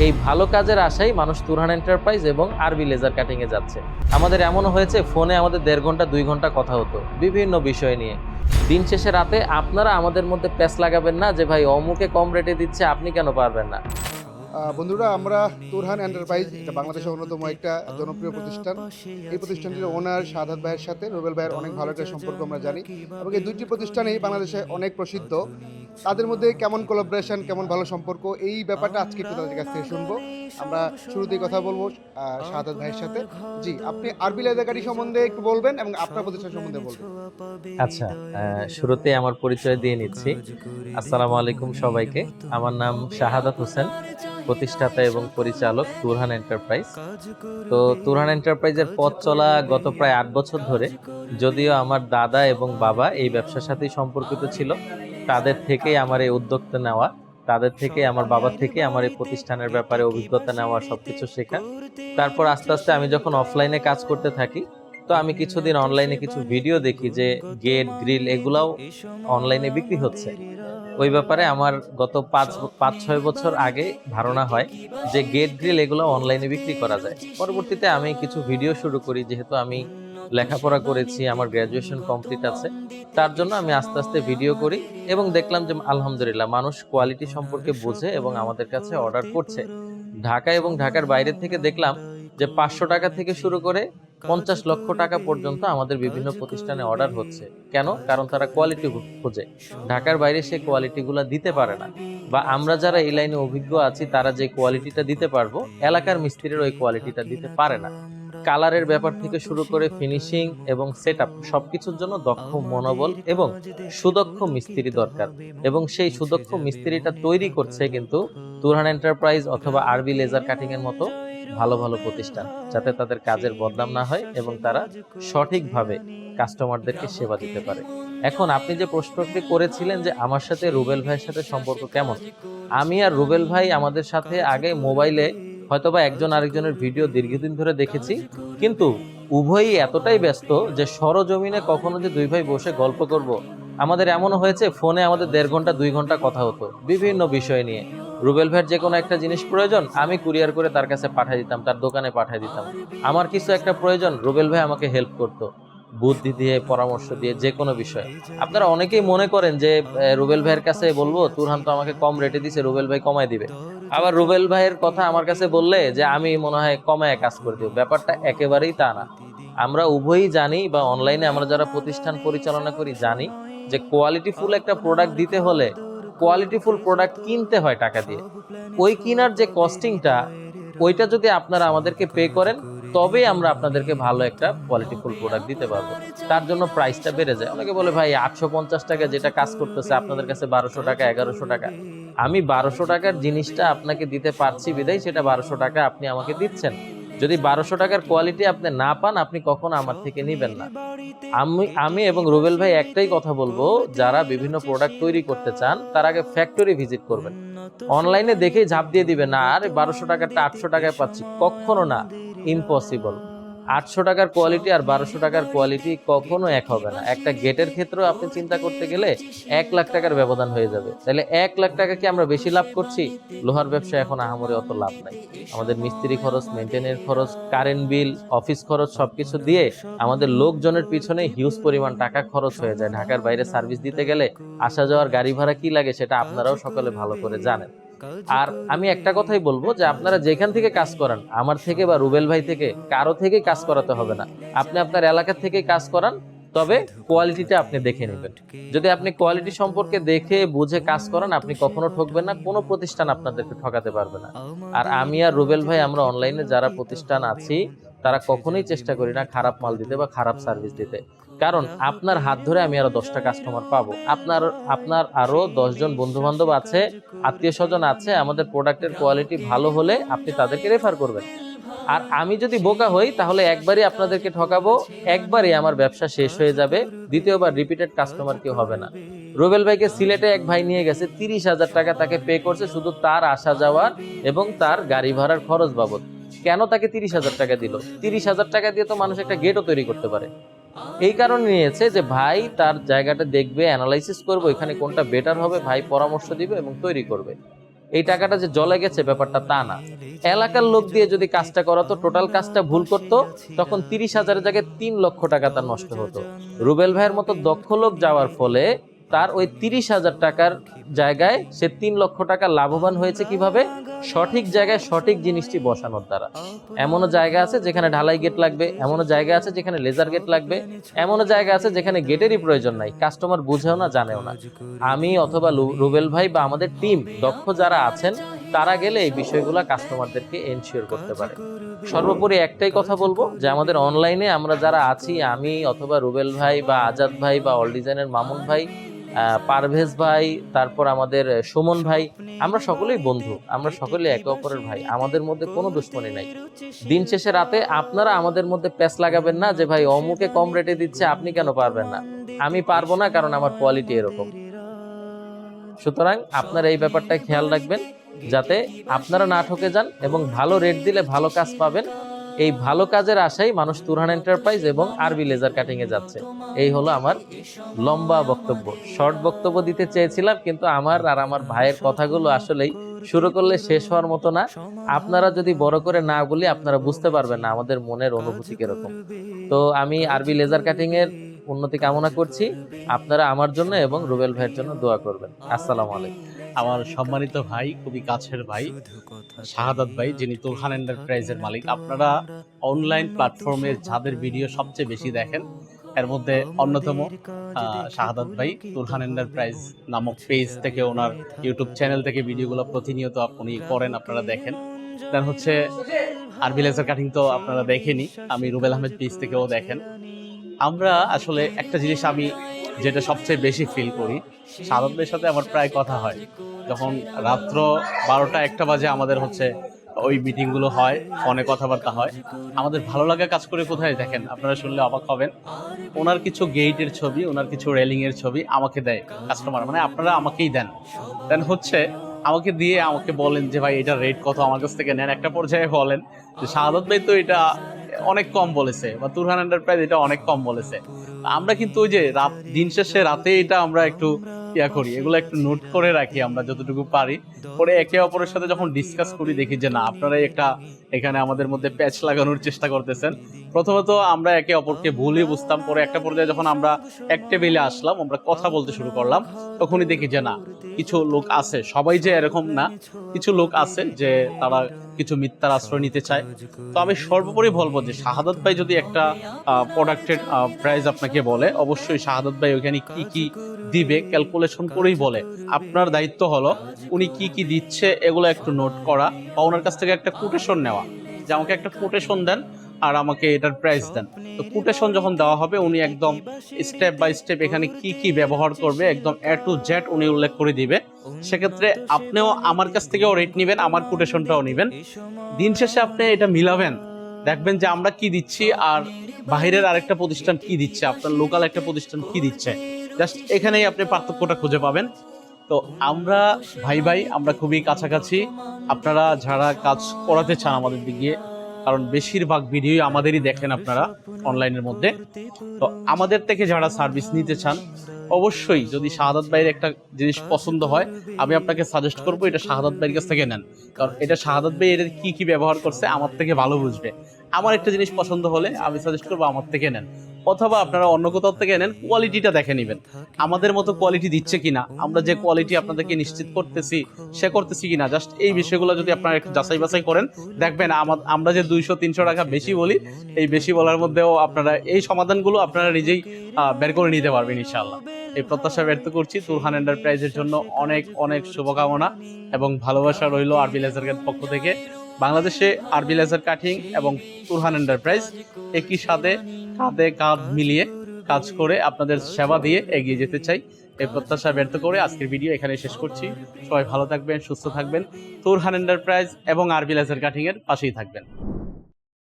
এই ভালো কাজের আশায় মানুষ তুরহান এন্টারপ্রাইজ এবং আরবি লেজার কাটিং এ যাচ্ছে। আমাদের এমনও হয়েছে ফোনে আমাদের 1.5 ঘন্টা 2 ঘন্টা কথা হতো বিভিন্ন বিষয় নিয়ে। দিন শেষে রাতে আপনারা আমাদের মধ্যে প্যাচ লাগাবেন না যে ভাই অমুকে কম রেটে দিচ্ছে আপনি কেন পারবেন না। বন্ধুরা, আমরা তুরহান এন্টারপ্রাইজ, এটা বাংলাদেশের অন্যতম একটা জনপ্রিয় প্রতিষ্ঠান। এই প্রতিষ্ঠানটির ওনার শাহাদাত ভাইয়ের সাথে রুবেল ভাইয়ের অনেক ভালো একটা সম্পর্ক আমরা জানি, এবং এই দুইটি প্রতিষ্ঠানেই বাংলাদেশে অনেক প্রসিদ্ধ। তাদের মধ্যে কেমন কোলাবোরেশন, কেমন ভালো সম্পর্ক, এই ব্যাপারটা আজকে একটু তাদের কাছ থেকে শুনবো। আমরা শুরুতেই কথা বলবো শাহাদাত ভাইয়ের সাথে। জি, আপনি আরবি লেজার কাটিং সম্বন্ধে একটু বলবেন এবং আপনার প্রতিষ্ঠান সম্বন্ধে বলবেন। আচ্ছা, শুরুতে আমার পরিচয় দিয়ে নিচ্ছি। আসসালামু আলাইকুম সবাইকে। আমার নাম শাহাদাত হোসেন, প্রতিষ্ঠাতা এবং পরিচালক তুরহান এন্টারপ্রাইজ। তো তুরহান এন্টারপ্রাইজের পথ চলা গত প্রায় 8 বছর ধরে। যদিও আমার দাদা এবং বাবা এই ব্যবসার সাথেই সম্পর্কিত ছিল, তাদের থেকেই আমার এই উদ্যোগটা নেওয়া, তাদের থেকে আমার বাবার থেকে আমার এই প্রতিষ্ঠানের ব্যাপারে অভিজ্ঞতা নেওয়া, সবকিছু শেখা। তারপর আস্তে আস্তে আমি যখন অফলাইনে কাজ করতে থাকি, তো আমি কিছুদিন অনলাইনে কিছু ভিডিও দেখি যে গেট গ্রিল এগুলাও অনলাইনে বিক্রি হচ্ছে। ওই ব্যাপারে আমার গত 5-6 বছর আগে ধারণা হয় যে গেট গ্রিল এগুলো অনলাইনে বিক্রি করা যায়। পরবর্তীতে আমি কিছু ভিডিও শুরু করি, যেহেতু আমি লেখাপড়া করেছি, আমার গ্র্যাজুয়েশন কমপ্লিট আছে, তার জন্য আমি আস্তে আস্তে ভিডিও করি এবং দেখলাম যে আলহামদুলিল্লাহ মানুষ কোয়ালিটি সম্পর্কে বোঝে এবং আমাদের কাছে অর্ডার করছে। ঢাকা এবং ঢাকার বাইরে থেকে দেখলাম যে 500 টাকা থেকে শুরু করে 50 লক্ষ টাকা পর্যন্ত আমাদের বিভিন্ন প্রতিষ্ঠানে অর্ডার হচ্ছে। কেন? কারণ তারা কোয়ালিটি খোঁজে। ঢাকার বাইরে সে কোয়ালিটিগুলো দিতে পারে না, বা আমরা যারা এই লাইনে অভিজ্ঞ আছি তারা যে কোয়ালিটিটা দিতে পারবো এলাকার মিস্ত্রির ওই কোয়ালিটিটা দিতে পারে না। কালারের ব্যাপার থেকে শুরু করে ফিনিশিং এবং সেটআপ সবকিছুর জন্য দক্ষ মনোবল এবং সুদক্ষ মিস্ত্রি দরকার, এবং সেই সুদক্ষ মিস্ত্রিটা তৈরি করছে কিন্তু তুরহান এন্টারপ্রাইজ অথবা আরবি লেজার কাটিং এর মতো ভালো ভালো প্রতিষ্ঠান, যাতে তাদের কাজের বদনাম না হয় এবং তারা সঠিকভাবে কাস্টমারদেরকে সেবা দিতে পারে। এখন আপনি যে প্রশ্নটি করেছিলেন যে আমার সাথে রুবেল ভাইয়ের সাথে সম্পর্ক কেমন, আমি আর রুবেল ভাই আমাদের সাথে আগে মোবাইলে হয়তোবা একজন আরেকজনের ভিডিও দীর্ঘদিন ধরে দেখেছি, কিন্তু উভয়ই এতটাই ব্যস্ত যে সরজমিনে কখনো যে দুই ভাই বসে গল্প করব, আমাদের এমনও হয়েছে ফোনে আমাদের 1.5 ঘন্টা 2 ঘন্টা কথা হতো বিভিন্ন বিষয় নিয়ে। রুবেল ভাইয়ের যে কোনো একটা জিনিস প্রয়োজন আমি কুরিয়ার করে তার কাছে পাঠিয়ে দিতাম, তার দোকানে পাঠিয়ে দিতাম। আমার কিছু একটা প্রয়োজন রুবেল ভাই আমাকে হেল্প করতো, বুদ্ধি দিয়ে পরামর্শ দিয়ে যে কোনো বিষয়ে। আপনারা অনেকেই মনে করেন যে রুবেল ভাইয়ের কাছে বলবো তুরহান তো আমাকে কম রেটে দিছে, রুবেল ভাই কমায় দিবে। আবার রুবেল ভাইয়ের কথা আমার কাছে বললে যে আমি মনে হয় কমায় কাজ করে দিব। ব্যাপারটা একেবারেই তা না। আমরা উভয়ই জানি, বা অনলাইনে আমরা যারা প্রতিষ্ঠান পরিচালনা করি জানি যে কোয়ালিটিফুল একটা প্রোডাক্ট দিতে হলে কোয়ালিটিফুল প্রোডাক্ট কিনতে হয় টাকা দিয়ে। ওই কিনার যে কস্টিংটা, ওইটা যদি আপনারা আমাদেরকে পে করেন তবে আমরা আপনাদেরকে ভালো একটা কোয়ালিটিফুল প্রোডাক্ট দিতে পারবো। তার জন্য প্রাইসটা বেড়ে যায়। অনেকে বলে ভাই 850 টাকা যেটা কাজ করতেছে আপনাদের কাছে 1200 টাকা 1100 টাকা। আমি 1200 টাকার জিনিসটা আপনাকে দিতে পারছি বিদায় সেটা 1200 টাকা আপনি আমাকে দিচ্ছেন। যদি 1200 টাকার কোয়ালিটি আপনি না পান আপনি কখনো আমার থেকে নিবেন না। আমি এবং রুবেল ভাই একটাই কথা বলবো, যারা বিভিন্ন প্রোডাক্ট তৈরি করতে চান তার আগে ফ্যাক্টরি ভিজিট করবেন। অনলাইনে দেখেই ঝাঁপ দিয়ে দিবেন না আর 1200 টাকারটা 800 টাকায় পাচ্ছি, কখনো না, ইম্পসিবল। 800 টাকার কোয়ালিটি আর 1200 টাকার কোয়ালিটি কখনো এক হবে না। একটা গেটের ক্ষেত্রেও আপনি চিন্তা করতে গেলে 1 লাখ টাকার ব্যবধান হয়ে যাবে। তাহলে 1 লাখ টাকা কি আমরা বেশি লাভ করছি? লোহার ব্যবসা এখন আহামরি অত লাভ নাই। আমাদের মিস্ত্রি খরচ, মেইনটেনেন্স খরচ, কারেন্ট বিল, অফিস খরচ সবকিছু দিয়ে আমাদের লোকজনের পিছনে হিউজ পরিমাণ টাকা খরচ হয়ে যায়। ঢাকার বাইরে সার্ভিস দিতে গেলে আসা যাওয়ার গাড়ি ভাড়া কি লাগে সেটা আপনারাও সকলে ভালো করে জানেন। আর আমি একটা কথাই বলবো যে আপনারা যেখান থেকে কাজ করান, আমার থেকে বা রুবেল ভাই থেকে কারো থেকে কাজ করাতে হবে না। আপনি আপনার এলাকা থেকে কাজ করান, তবে কোয়ালিটিটা আপনি দেখে নেবেন। যদি আপনি কোয়ালিটি সম্পর্কে দেখে বুঝে কাজ করেন আপনি কখনো ঠকবেন না, কোনো প্রতিষ্ঠান আপনাদেরকে ঠকাতে পারবে না। আর আমি আর রুবেল ভাই আমরা অনলাইনে যারা প্রতিষ্ঠান আছি তারা কখনোই চেষ্টা করি না খারাপ মাল দিতে বা খারাপ সার্ভিস দিতে। কারণ আপনার হাত ধরে আমি আরো 10টা কাস্টমার পাবো, আপনার আরো 10 জন বন্ধু বান্ধব আছে, আত্মীয় স্বজন আছে, আমাদের প্রোডাক্টের কোয়ালিটি ভালো হলে আপনি তাদেরকে রেফার করবেন। আর আমি যদি বোকা হই তাহলে একবারই আপনাদেরকে ঠকাবো, একবারই আমার ব্যবসা শেষ হয়ে যাবে, দ্বিতীয়বার রিপিটেড কাস্টমার কেউ হবে না। রুবেল ভাইকে সিলেটে এক ভাই নিয়ে গেছে, 30,000 টাকা তাকে পে করছে শুধু তার আসা যাওয়ার এবং তার গাড়ি ভাড়ার খরচ বাবদ। কেন তাকে 30,000 টাকা দিল? 30,000 টাকা দিয়ে তো মানুষ একটা গেটও তৈরি করতে পারে। এই কারণে নিয়েছে যে ভাই তার জায়গাটা দেখবে, অ্যানালাইসিস করবে, এখানে কোনটা বেটার হবে, ভাই পরামর্শ দিবে এবং তৈরি করবে। এই টাকাটা যে জলে গেছে ব্যাপারটা তা না। এলাকার লোক দিয়ে যদি কাজটা করাতো, টোটাল কাজটা ভুল করতো, তখন 30,000-এর জায়গায় 3 লক্ষ টাকা তার নষ্ট হতো। রুবেল ভাইয়ের মতো দক্ষ লোক যাওয়ার ফলে তার ওই 30,000 টাকার জায়গায় সে 3 লক্ষ টাকা লাভবান হয়েছে কিভাবে? সঠিক জায়গায় সঠিক জিনিসটি বসানোর দ্বারা। এমনও জায়গা আছে যেখানে ঢালাই গেট লাগবে, এমনও জায়গা আছে যেখানে লেজার গেট লাগবে, এমনও জায়গা আছে যেখানে গেটেরই প্রয়োজন নাই, কাস্টমার বুঝেও না, জানেও না। আমি অথবা রুবেল ভাই বা আমাদের টিম দক্ষ যারা আছেন তারা গেলে এই বিষয়গুলো কাস্টমারদেরকে এনশিওর করতে পারে। সর্বোপরি একটাই কথা বলবো যে আমাদের অনলাইনে আমরা যারা আছি, আমি অথবা রুবেল ভাই বা আজাদ ভাই বা অল ডিজাইনের মামুন ভাই, পারভেজ ভাই, তারপর আমাদের সুমন ভাই, আমরা সকলেই বন্ধু, আমরা সকলেই একে অপরের ভাই, আমাদের মধ্যে কোনো দুশ্মনী নাই। দিন শেষে রাতে আপনারা আমাদের মধ্যে প্যাচ লাগাবেন না যে ভাই অমুকে কম রেটে দিচ্ছে আপনি কেন পারবেন না। আমি পারবো না কারণ আমার কোয়ালিটি এরকম। সুতরাং আপনারা এই ব্যাপারটা খেয়াল রাখবেন যাতে আপনারা না ঠকে যান এবং ভালো রেট দিলে ভালো কাজ পাবেন। এই ভালো কাজের আশাই মানুষ তুরহান এন্টারপ্রাইজ এবং আরবি লেজার কাটিং এ যাচ্ছে। এই হলো আমার লম্বা বক্তব্য। শর্ট বক্তব্য দিতে চেয়েছিলাম, কিন্তু আমার আর আমার ভাইয়ের কথাগুলো আসলেই শুরু করলে শেষ হওয়ার মতো না। আপনারা যদি বড় করে না বলি আপনারা বুঝতে পারবেন না আমাদের মনের অনুভূতি কিরকম। তো আমি আরবি লেজার কাটিং এর উন্নতি কামনা করছি। আপনারা আমার জন্য এবং রুবেল ভাইয়ের জন্য দোয়া করবেন। আসসালামু আলাইকুম। আমার সম্মানিত ভাই, খুবই কাছের ভাই শাহাদাত ভাই, যিনি তুরহান এন্টারপ্রাইজের মালিক। আপনারা অনলাইন প্ল্যাটফর্মে যাদের ভিডিও সবচেয়ে বেশি দেখেন এর মধ্যে অন্যতম শাহাদাত ভাই। তুরহান এন্টারপ্রাইজ নামক পেজ থেকে, ওনার ইউটিউব চ্যানেল থেকে ভিডিওগুলো প্রতিনিয়ত উনি করেন, আপনারা দেখেন। দেন হচ্ছে আরবি লেজার কাটিং তো আপনারা দেখেনি, আমি রুবেল আহমেদ পেজ থেকেও দেখেন। আমরা আসলে একটা জিনিস আমি যেটা সবচেয়ে বেশি ফিল করি, শাহাদাতের সাথে আমার প্রায় কথা হয় যখন রাত্র 12টা-1টা বাজে আমাদের হচ্ছে ওই মিটিংগুলো হয়, ফোনে কথাবার্তা হয়। আমাদের ভালো লাগা কাজ করে কোথায় দেখেন, আপনারা শুনলে অবাক হবেন। ওনার কিছু গেটের ছবি, ওনার কিছু রেলিংয়ের ছবি আমাকে দেয় কাস্টমার, মানে আপনারা আমাকেই দেন। দেন হচ্ছে আমাকে দিয়ে আমাকে বলেন যে ভাই এটা রেট কত, আমার কাছ থেকে নেন। একটা পর্যায়ে বলেন যে শাহাদাত ভাই তো এটা অনেক কম বলেছে, বা তুরহান এন্টারপ্রাইজ এটা অনেক কম বলেছে। আমরা কিন্তু ওই যে দিন শেষে রাতে এটা আমরা একটু করি, এগুলো একটু নোট করে রাখি আমরা যতটুকু পারি। পরে একে অপরের সাথে যখন ডিসকাস করি দেখি যে না, আপনারাই একটা এখানে আমাদের মধ্যে প্যাচ লাগানোর চেষ্টা করতেছেন। প্রথমত আমরা একে অপরকে ভুলই বুঝতাম, পরে একটা পর্যায়ে যখন আমরা এক টেবিলে আসলাম, আমরা কথা বলতে শুরু করলাম, তখনই দেখি যে না, কিছু লোক আছে, সবাই যে এরকম না, কিছু লোক আছে যে তারা কিছু মিথ্যার আশ্রয় নিতে চায়। তো আমি সর্বোপরি বলবো যে শাহাদাত ভাই যদি একটা প্রোডাক্টের প্রাইস আপনাকে বলে, অবশ্যই শাহাদাত ভাই ওখানে কি কি দিবে ক্যালকুলেশন করেই বলে। আপনার দায়িত্ব হলো উনি কি কি দিচ্ছে এগুলো একটু নোট করা, বা ওনার কাছ থেকে একটা কোটেশন নেওয়া, যে আমাকে একটা কোটেশন দেন আর আমাকে এটার প্রাইস দেন। তো কোটেশন যখন দেওয়া হবে উনি একদম স্টেপ বাই স্টেপ এখানে কি কি ব্যবহার করবে একদম A to Z উনি উল্লেখ করে দিবে। সেক্ষেত্রে আপনিও আমার কাছ থেকেও রেট নেবেন, আমার কোটেশনটাও নেবেন। দিন শেষে আপনি এটা মিলাবেন, দেখবেন যে আমরা কি দিচ্ছি আর বাইরের আরেকটা প্রতিষ্ঠান কি দিচ্ছে, আপনার লোকাল একটা প্রতিষ্ঠান কি দিচ্ছে। জাস্ট এখানেই আপনি পার্থক্যটা খুঁজে পাবেন। তো আমরা ভাই ভাই, আমরা খুবই কাছাকাছি। আপনারা যারা কাজ করাতে চান আমাদের দিকে, কারণ বেশিরভাগ ভিডিও আমাদেরই দেখেন আপনারা অনলাইনের মধ্যে, তো আমাদের থেকে যারা সার্ভিস নিতে চান অবশ্যই যদি শাহাদাত ভাইয়ের একটা জিনিস পছন্দ হয়, আমি আপনাকে সাজেস্ট করবো এটা শাহাদাত ভাইয়ের কাছ থেকে নেন। কারণ এটা শাহাদাত ভাই এর কি কি ব্যবহার করছে আমার থেকে ভালো বুঝবে। আমার একটা জিনিস পছন্দ হলে আমি সাজেস্ট করবো আমার থেকে নেন, অথবা আপনারা অন্য কোথাও থেকে নেন, কোয়ালিটিটা দেখে নেবেন আমাদের মতো কোয়ালিটি দিচ্ছে কিনা, আমরা যে কোয়ালিটি আপনাদেরকে নিশ্চিত করতেছি সে করতেছি কিনা। জাস্ট এই বিষয়গুলো যদি আপনারা একটু যাচাই বাছাই করেন, দেখবেন আমরা যে 200-300 টাকা বেশি বলি, এই বেশি বলার মধ্যেও আপনারা এই সমাধানগুলো আপনারা নিজেই বের করে নিতে পারবেন ইনশাআল্লাহ। এই প্রত্যাশা ব্যক্ত করছি। তুরহান এন্টারপ্রাইজের জন্য অনেক অনেক শুভকামনা এবং ভালোবাসা রইল আরবি লেজারের পক্ষ থেকে। বাংলাদেশে আরবি লেজার কাটিং এবং তুরহান এন্টারপ্রাইজ একই সাথে কাঁধে কাঁধ মিলিয়ে কাজ করে আপনাদের সেবা দিয়ে এগিয়ে যেতে চাই। এই প্রত্যাশা ব্যর্থ করে আজকের ভিডিও এখানে শেষ করছি। সবাই ভালো থাকবেন, সুস্থ থাকবেন, তুরহান এন্টারপ্রাইজ এবং আরবি লেজার কাটিং এর পাশেই থাকবেন।